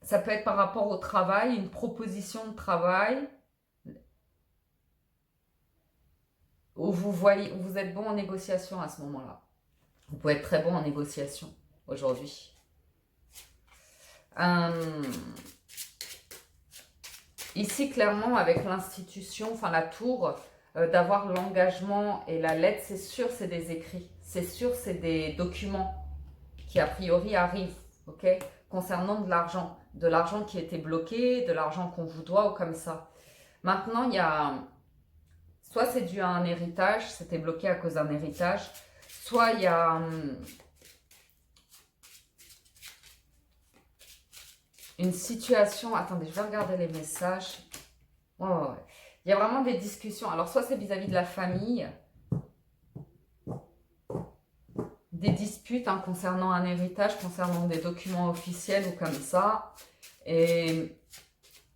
Speaker 1: Ça peut être par rapport au travail, une proposition de travail, où vous êtes bon en négociation à ce moment-là. Vous pouvez être très bon en négociation aujourd'hui. Ici, clairement, avec l'institution, enfin la tour, d'avoir l'engagement et la lettre, c'est sûr, c'est des écrits. C'est sûr, c'est des documents qui, a priori, arrivent, ok, concernant de l'argent qui était bloqué, de l'argent qu'on vous doit ou comme ça. Maintenant, il y a... Soit c'est dû à un héritage, c'était bloqué à cause d'un héritage, soit il y a... une situation, attendez, je vais regarder les messages. Ouais. Il y a vraiment des discussions. Alors, soit c'est vis-à-vis de la famille, des disputes, hein, concernant un héritage, concernant des documents officiels ou comme ça. Et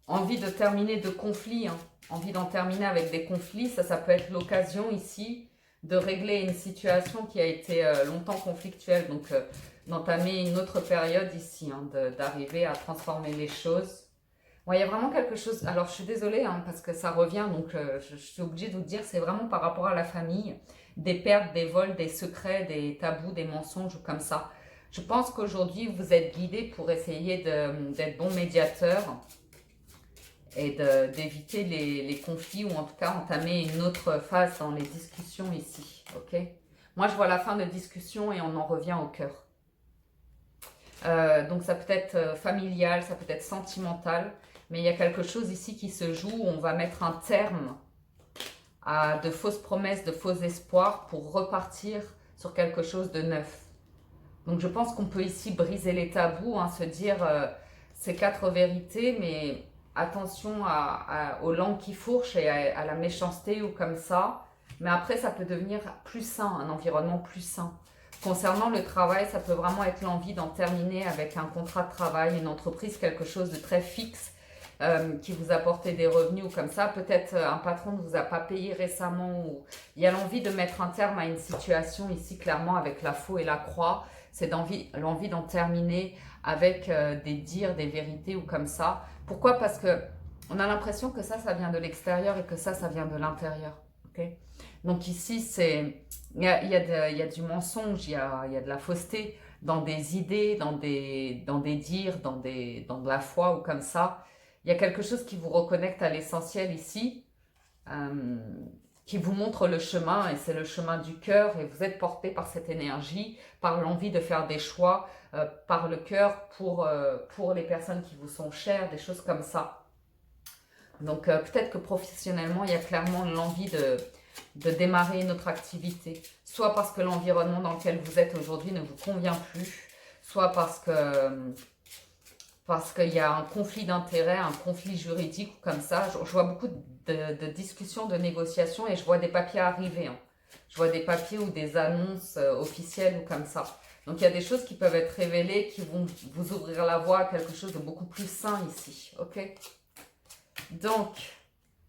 Speaker 1: envie de terminer de conflits, hein, envie d'en terminer avec des conflits. Ça peut être l'occasion ici de régler une situation qui a été longtemps conflictuelle. Donc, d'entamer une autre période ici, hein, d'arriver à transformer les choses. Bon, il y a vraiment quelque chose... Alors, je suis désolée, hein, parce que ça revient, donc je suis obligée de vous dire, c'est vraiment par rapport à la famille, des pertes, des vols, des secrets, des tabous, des mensonges, comme ça. Je pense qu'aujourd'hui, vous êtes guidés pour essayer d'être bon médiateur et d'éviter les conflits, ou en tout cas entamer une autre phase dans les discussions ici, ok? Moi, je vois la fin de discussion et on en revient au cœur. Donc ça peut être familial, ça peut être sentimental, mais il y a quelque chose ici qui se joue où on va mettre un terme à de fausses promesses, de faux espoirs pour repartir sur quelque chose de neuf. Donc je pense qu'on peut ici briser les tabous, hein, se dire ces 4 vérités, mais attention aux langues qui fourchent et à la méchanceté ou comme ça. Mais après, ça peut devenir plus sain, un environnement plus sain. Concernant le travail, ça peut vraiment être l'envie d'en terminer avec un contrat de travail, une entreprise, quelque chose de très fixe qui vous apportait des revenus ou comme ça. Peut-être un patron ne vous a pas payé récemment. Ou... Il y a l'envie de mettre un terme à une situation ici, clairement, avec la faux et la croix. C'est l'envie d'en terminer avec des dires, des vérités ou comme ça. Pourquoi? Parce que on a l'impression que ça vient de l'extérieur et que ça vient de l'intérieur. Okay? Donc ici, il y a du mensonge, il y a de la fausseté dans des idées, dans des dires, dans de la foi ou comme ça. Il y a quelque chose qui vous reconnecte à l'essentiel ici. qui vous montre le chemin, et c'est le chemin du cœur, et vous êtes porté par cette énergie, par l'envie de faire des choix, par le cœur pour les personnes qui vous sont chères, des choses comme ça. Donc peut-être que professionnellement, il y a clairement l'envie de démarrer une autre activité, soit parce que l'environnement dans lequel vous êtes aujourd'hui ne vous convient plus, soit parce qu'il y a un conflit d'intérêts, un conflit juridique ou comme ça. Je vois beaucoup de discussions, de négociations et je vois des papiers arriver. Hein. Je vois des papiers ou des annonces officielles ou comme ça. Donc il y a des choses qui peuvent être révélées qui vont vous ouvrir la voie à quelque chose de beaucoup plus sain ici. Ok? Donc,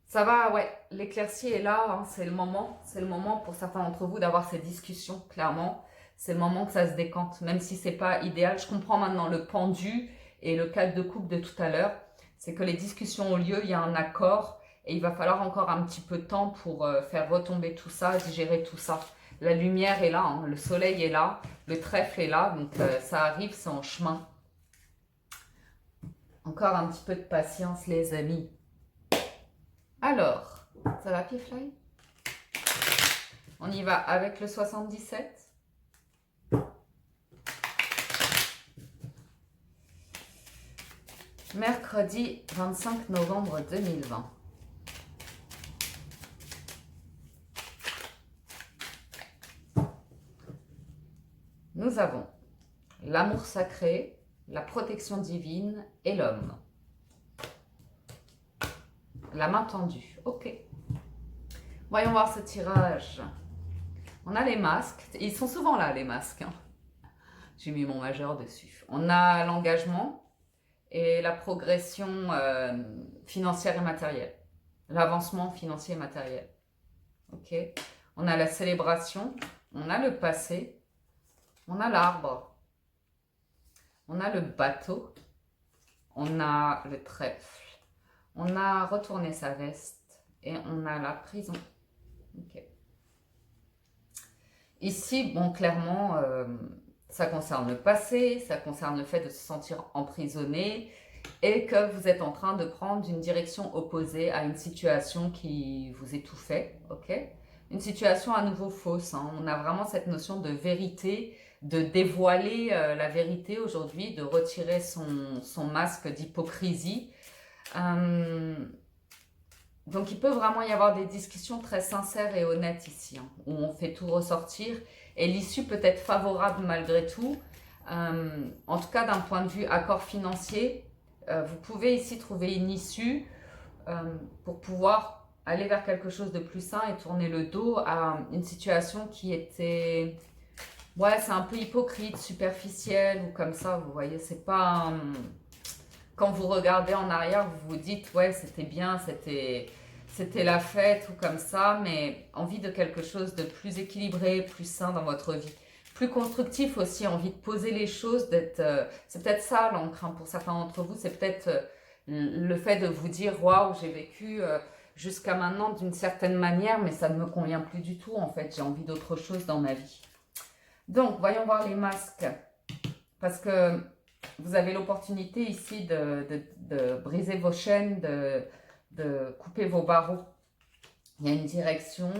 Speaker 1: ça va, ouais, l'éclaircie est là, hein, c'est le moment pour certains d'entre vous d'avoir ces discussions, clairement. C'est le moment que ça se décante, même si c'est pas idéal. Je comprends maintenant le pendu et le cadre de coupe de tout à l'heure. C'est que les discussions ont lieu, il y a un accord et il va falloir encore un petit peu de temps pour faire retomber tout ça, digérer tout ça. La lumière est là, hein, le soleil est là, le trèfle est là, donc ça arrive, c'est en chemin. Encore un petit peu de patience, les amis. Alors, ça va, Piefly? On y va avec le 77. Mercredi 25 novembre 2020. Nous avons l'amour sacré, la protection divine et l'homme. La main tendue, ok. Voyons voir ce tirage. On a les masques, ils sont souvent là les masques. Hein. J'ai mis mon majeur dessus. On a l'engagement et la progression financière et matérielle. L'avancement financier et matériel. Ok. On a la célébration, on a le passé, on a l'arbre, on a le bateau, on a le trèfle, on a retourné sa veste et on a la prison. Ok. Ici, bon, clairement, ça concerne le passé, ça concerne le fait de se sentir emprisonné et que vous êtes en train de prendre une direction opposée à une situation qui vous étouffait, ok? Une situation à nouveau fausse, hein. On a vraiment cette notion de vérité, de dévoiler la vérité aujourd'hui, de retirer son masque d'hypocrisie. Donc il peut vraiment y avoir des discussions très sincères et honnêtes ici, hein, où on fait tout ressortir et l'issue peut être favorable malgré tout. En tout cas, d'un point de vue accord financier, vous pouvez ici trouver une issue pour pouvoir aller vers quelque chose de plus sain et tourner le dos à une situation qui était... Ouais, c'est un peu hypocrite, superficielle ou comme ça, vous voyez, c'est pas... Quand vous regardez en arrière, vous vous dites, ouais, c'était bien, c'était la fête ou comme ça, mais envie de quelque chose de plus équilibré, plus sain dans votre vie. Plus constructif aussi, envie de poser les choses, d'être... c'est peut-être ça l'encre, hein, pour certains d'entre vous, c'est peut-être le fait de vous dire, waouh, j'ai vécu jusqu'à maintenant d'une certaine manière, mais ça ne me convient plus du tout, en fait, j'ai envie d'autre chose dans ma vie. Donc, voyons voir les masques, parce que vous avez l'opportunité ici de briser vos chaînes, de couper vos barreaux. Il y a une direction,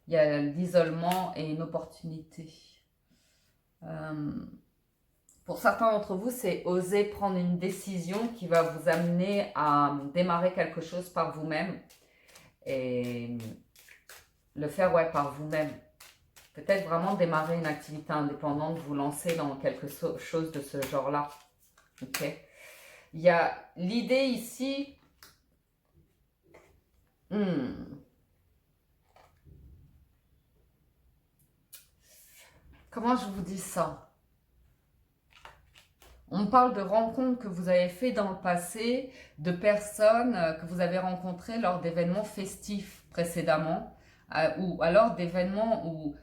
Speaker 1: il y a l'isolement et une opportunité. Pour certains d'entre vous, c'est oser prendre une décision qui va vous amener à démarrer quelque chose par vous-même et le faire par vous-même. Peut-être vraiment démarrer une activité indépendante, vous lancer dans quelque chose de ce genre-là. Ok. Il y a l'idée ici. Comment je vous dis ça? On parle de rencontres que vous avez fait dans le passé, de personnes que vous avez rencontrées lors d'événements festifs précédemment, ou alors d'événements où...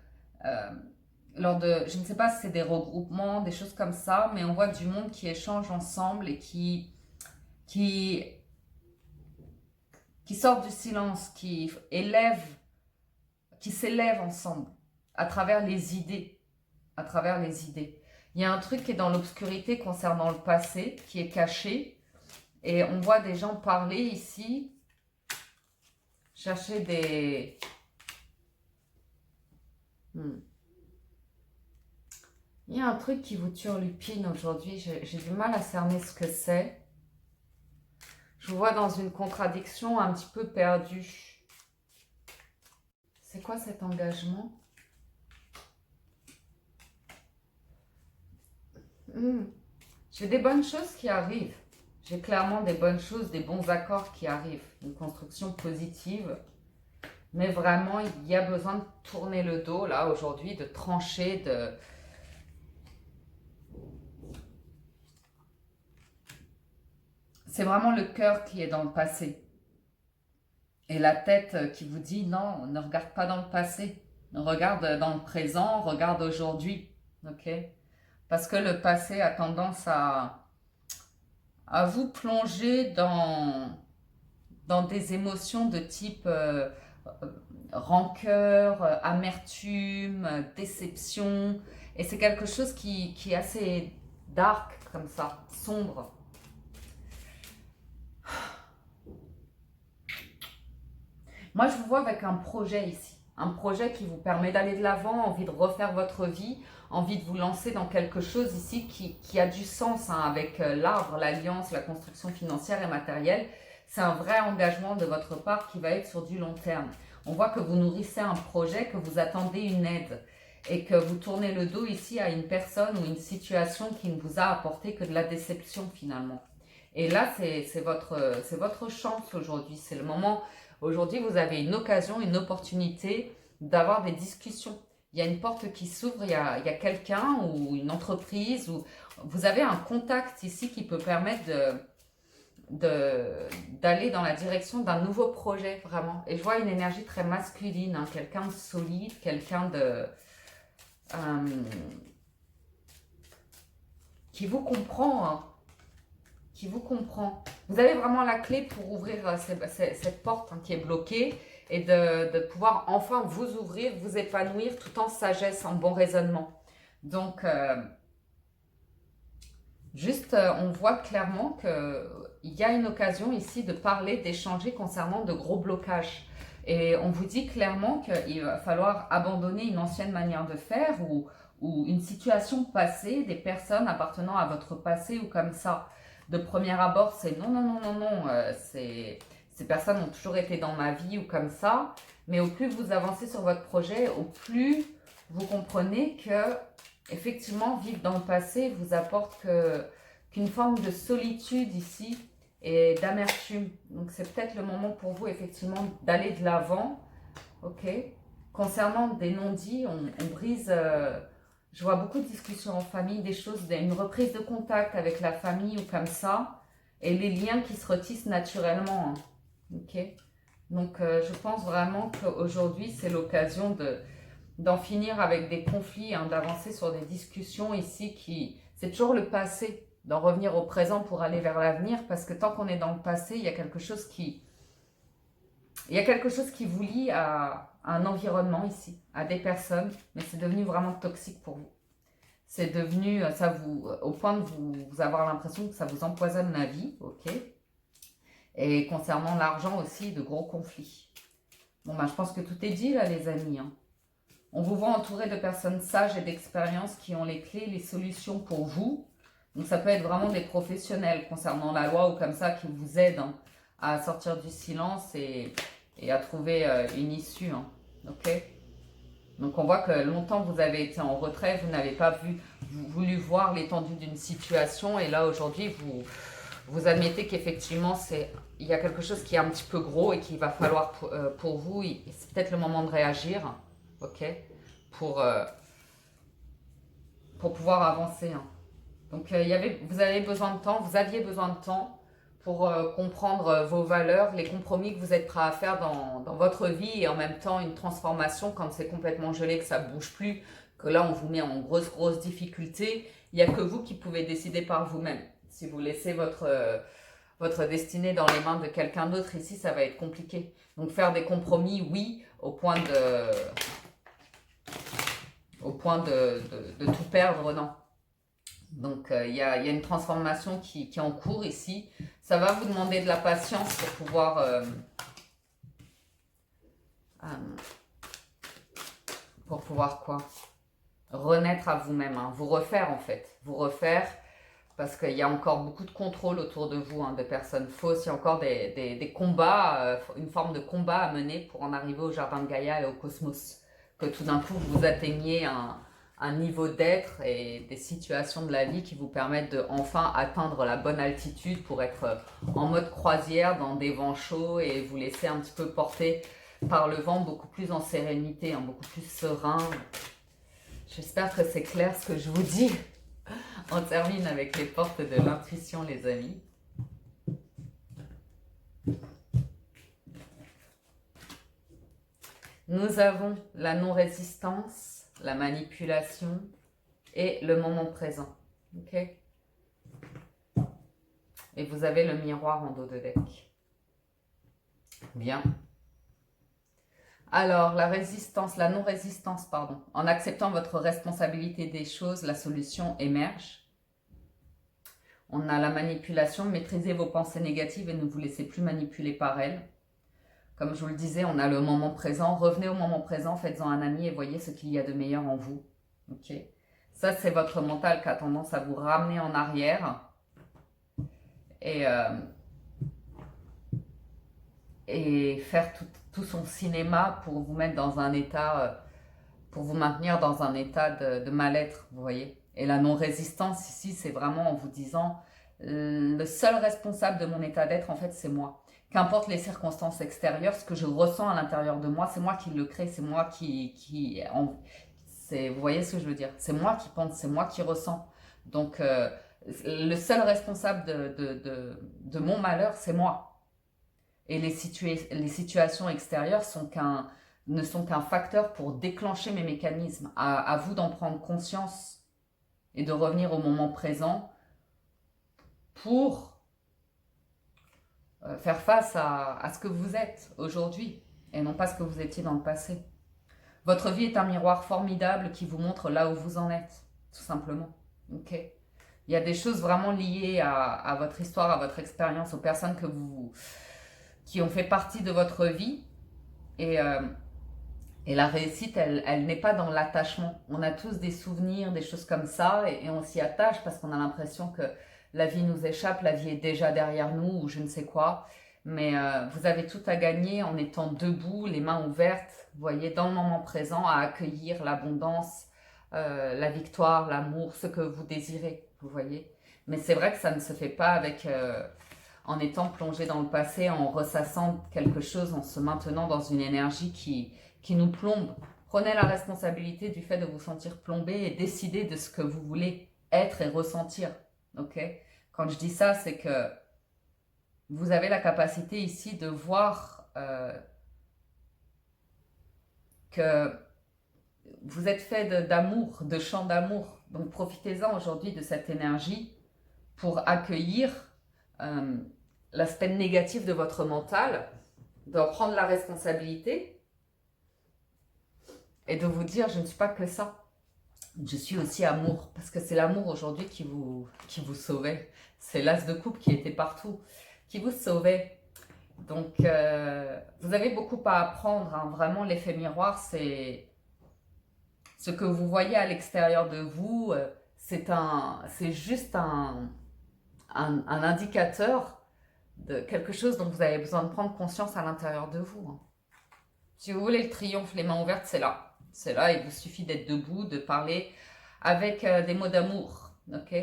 Speaker 1: lors de, je ne sais pas si c'est des regroupements, des choses comme ça, mais on voit du monde qui échange ensemble et qui sort du silence, qui s'élève ensemble à travers les idées, Il y a un truc qui est dans l'obscurité concernant le passé, qui est caché, et on voit des gens parler ici, chercher Hmm. Il y a un truc qui vous turlupine aujourd'hui. J'ai du mal à cerner ce que c'est. Je vous vois dans une contradiction un petit peu perdue. C'est quoi cet engagement? J'ai des bonnes choses qui arrivent. J'ai clairement des bonnes choses, des bons accords qui arrivent. Une construction positive. Mais vraiment, il y a besoin de tourner le dos, là, aujourd'hui, de trancher, de... C'est vraiment le cœur qui est dans le passé. Et la tête qui vous dit, non, ne regarde pas dans le passé. Regarde dans le présent, regarde aujourd'hui. Ok? Parce que le passé a tendance à vous plonger dans des émotions de type rancœur, amertume, déception. Et c'est quelque chose qui est assez dark comme ça, sombre. Moi, je vous vois avec un projet ici. Un projet qui vous permet d'aller de l'avant, envie de refaire votre vie, envie de vous lancer dans quelque chose ici qui a du sens hein, avec l'arbre, l'alliance, la construction financière et matérielle. C'est un vrai engagement de votre part qui va être sur du long terme. On voit que vous nourrissez un projet, que vous attendez une aide et que vous tournez le dos ici à une personne ou une situation qui ne vous a apporté que de la déception finalement. Et là, c'est votre chance aujourd'hui. C'est le moment. Aujourd'hui, vous avez une occasion, une opportunité d'avoir des discussions. Il y a une porte qui s'ouvre, il y a quelqu'un ou une entreprise, ou vous avez un contact ici qui peut permettre d'aller dans la direction d'un nouveau projet, vraiment. Et je vois une énergie très masculine, hein, quelqu'un de solide, quelqu'un de... qui vous comprend, hein, qui vous comprend. Vous avez vraiment la clé pour ouvrir cette porte hein, qui est bloquée et de pouvoir enfin vous ouvrir, vous épanouir tout en sagesse, en bon raisonnement. Donc, on voit clairement qu'il y a une occasion ici de parler, d'échanger concernant de gros blocages. Et on vous dit clairement qu'il va falloir abandonner une ancienne manière de faire ou une situation passée, des personnes appartenant à votre passé ou comme ça. De premier abord, c'est non, non, non, non, non, ces personnes ont toujours été dans ma vie ou comme ça. Mais au plus vous avancez sur votre projet, au plus vous comprenez que effectivement, vivre dans le passé vous apporte qu'une forme de solitude ici et d'amertume. Donc, c'est peut-être le moment pour vous, effectivement, d'aller de l'avant. Ok. Concernant des non-dits, on brise... je vois beaucoup de discussions en famille, des choses, une reprise de contact avec la famille ou comme ça, et les liens qui se retissent naturellement. Hein. Ok. Donc, je pense vraiment qu'aujourd'hui, c'est l'occasion d'en finir avec des conflits, hein, d'avancer sur des discussions ici qui... C'est toujours le passé, d'en revenir au présent pour aller vers l'avenir, parce que tant qu'on est dans le passé, il y a quelque chose qui vous lie à un environnement ici, à des personnes, mais c'est devenu vraiment toxique pour vous. C'est devenu, au point de vous avoir l'impression que ça vous empoisonne la vie, ok. Et concernant l'argent aussi, de gros conflits. Bon, ben, je pense que tout est dit là, les amis, hein. On vous voit entouré de personnes sages et d'expérience qui ont les clés, les solutions pour vous. Donc ça peut être vraiment des professionnels concernant la loi ou comme ça qui vous aident hein, à sortir du silence et à trouver une issue. Hein. Ok. Donc on voit que longtemps vous avez été en retrait, vous n'avez pas voulu voir l'étendue d'une situation et là aujourd'hui vous admettez qu'effectivement il y a quelque chose qui est un petit peu gros et qu'il va falloir pour vous, c'est peut-être le moment de réagir. Ok, pour pouvoir avancer. Hein. Donc, vous aviez besoin de temps pour comprendre vos valeurs, les compromis que vous êtes prêts à faire dans votre vie et en même temps une transformation quand c'est complètement gelé, que ça ne bouge plus, que là on vous met en grosse difficulté. Il n'y a que vous qui pouvez décider par vous-même. Si vous laissez votre destinée dans les mains de quelqu'un d'autre, ici ça va être compliqué. Donc faire des compromis, oui, au point de tout perdre, non. Donc, il y a une transformation qui est en cours ici. Ça va vous demander de la patience pour pouvoir pour pouvoir quoi? Renaître à vous-même, hein. Vous refaire en fait. Vous refaire parce qu'il y a encore beaucoup de contrôle autour de vous, hein, de personnes fausses. Il y a encore des combats, une forme de combat à mener pour en arriver au jardin de Gaïa et au cosmos. Que tout d'un coup, vous atteigniez un niveau d'être et des situations de la vie qui vous permettent de enfin atteindre la bonne altitude pour être en mode croisière dans des vents chauds et vous laisser un petit peu porter par le vent, beaucoup plus en sérénité, hein, beaucoup plus serein. J'espère que c'est clair ce que je vous dis. On termine avec les portes de l'intuition, les amis. Nous avons la non-résistance, la manipulation et le moment présent. Ok? Et vous avez le miroir en dos de deck. Bien. Alors, la résistance, la non-résistance, pardon. En acceptant votre responsabilité des choses, la solution émerge. On a la manipulation, maîtrisez vos pensées négatives et ne vous laissez plus manipuler par elles. Comme je vous le disais, on a le moment présent. Revenez au moment présent, faites-en un ami et voyez ce qu'il y a de meilleur en vous. Ok. Ça, c'est votre mental qui a tendance à vous ramener en arrière. Et faire tout son cinéma pour vous mettre dans un état, pour vous maintenir dans un état de mal-être, vous voyez. Et la non-résistance ici, c'est vraiment en vous disant, le seul responsable de mon état d'être, en fait, c'est moi. Qu'importe les circonstances extérieures, ce que je ressens à l'intérieur de moi, c'est moi qui le crée, c'est moi vous voyez ce que je veux dire? C'est moi qui pense, c'est moi qui ressens. Donc, le seul responsable de mon malheur, c'est moi. Et les situations extérieures ne sont qu'un facteur pour déclencher mes mécanismes. À vous d'en prendre conscience et de revenir au moment présent pour faire face à ce que vous êtes aujourd'hui et non pas ce que vous étiez dans le passé. Votre vie est un miroir formidable qui vous montre là où vous en êtes, tout simplement. Ok. Il y a des choses vraiment liées à votre histoire, à votre expérience, aux personnes qui ont fait partie de votre vie. Et la réussite, elle n'est pas dans l'attachement. On a tous des souvenirs, des choses comme ça, et on s'y attache parce qu'on a l'impression que la vie nous échappe, la vie est déjà derrière nous, ou je ne sais quoi. Mais vous avez tout à gagner en étant debout, les mains ouvertes, vous voyez, dans le moment présent, à accueillir l'abondance, la victoire, l'amour, ce que vous désirez, vous voyez. Mais c'est vrai que ça ne se fait pas en étant plongé dans le passé, en ressassant quelque chose, en se maintenant dans une énergie qui nous plombe. Prenez la responsabilité du fait de vous sentir plombé et décidez de ce que vous voulez être et ressentir. Ok? Quand je dis ça, c'est que vous avez la capacité ici de voir que vous êtes fait d'amour, de chant d'amour. Donc profitez-en aujourd'hui de cette énergie pour accueillir l'aspect négatif de votre mental, d'en prendre la responsabilité et de vous dire, je ne suis pas que ça. Je suis aussi amour, parce que c'est l'amour aujourd'hui qui vous sauvait. C'est l'as de coupe qui était partout, qui vous sauvait. Donc, vous avez beaucoup à apprendre. Hein. Vraiment, l'effet miroir, c'est ce que vous voyez à l'extérieur de vous. C'est juste un indicateur de quelque chose dont vous avez besoin de prendre conscience à l'intérieur de vous. Hein. Si vous voulez le triomphe, les mains ouvertes, c'est là. C'est là, il vous suffit d'être debout, de parler avec des mots d'amour, ok?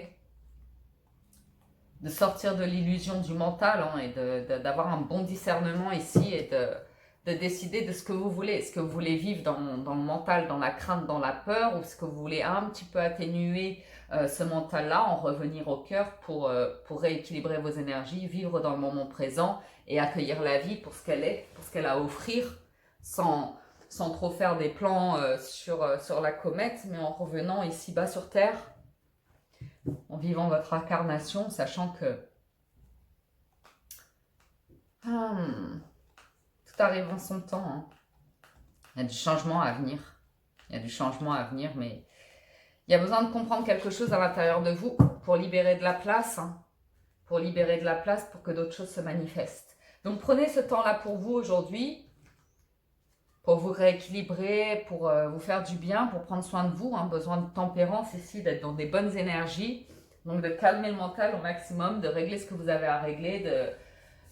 Speaker 1: De sortir de l'illusion du mental hein, et d'avoir un bon discernement ici et de décider de ce que vous voulez. Est-ce que vous voulez vivre dans le mental, dans la crainte, dans la peur, ou est-ce que vous voulez un petit peu atténuer ce mental-là, en revenir au cœur pour rééquilibrer vos énergies, vivre dans le moment présent et accueillir la vie pour ce qu'elle est, pour ce qu'elle a à offrir, sans trop faire des plans sur la comète, mais en revenant ici-bas sur Terre, en vivant votre incarnation, sachant que tout arrive en son temps. Hein. Il y a du changement à venir. Il y a du changement à venir, mais il y a besoin de comprendre quelque chose à l'intérieur de vous pour libérer de la place, hein, pour libérer de la place pour que d'autres choses se manifestent. Donc prenez ce temps-là pour vous aujourd'hui. pour vous rééquilibrer, pour vous faire du bien, pour prendre soin de vous. Hein. Besoin de tempérance ici, d'être dans des bonnes énergies. Donc de calmer le mental au maximum, de régler ce que vous avez à régler,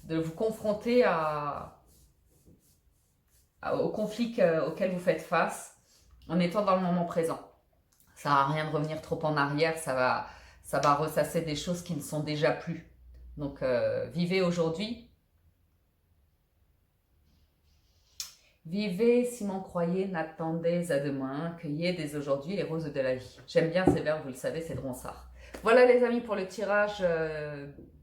Speaker 1: de vous confronter au conflit auquel vous faites face en étant dans le moment présent. Ça sert à rien de revenir trop en arrière, ça va ressasser des choses qui ne sont déjà plus. Donc vivez aujourd'hui. Vivez, Simon Croyer, n'attendez à demain, cueillez dès aujourd'hui les roses de la vie. J'aime bien ces vers, vous le savez, c'est de Ronsard. Voilà les amis pour le tirage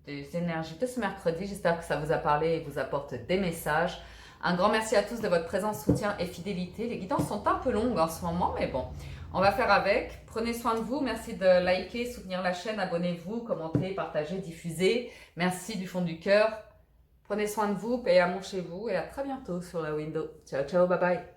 Speaker 1: des énergies de ce mercredi. J'espère que ça vous a parlé et vous apporte des messages. Un grand merci à tous de votre présence, soutien et fidélité. Les guidances sont un peu longues en ce moment, mais bon, on va faire avec. Prenez soin de vous. Merci de liker, soutenir la chaîne, abonnez-vous, commentez, partagez, diffusez. Merci du fond du cœur. Prenez soin de vous, paix et amour chez vous et à très bientôt sur la window. Ciao, ciao, bye bye.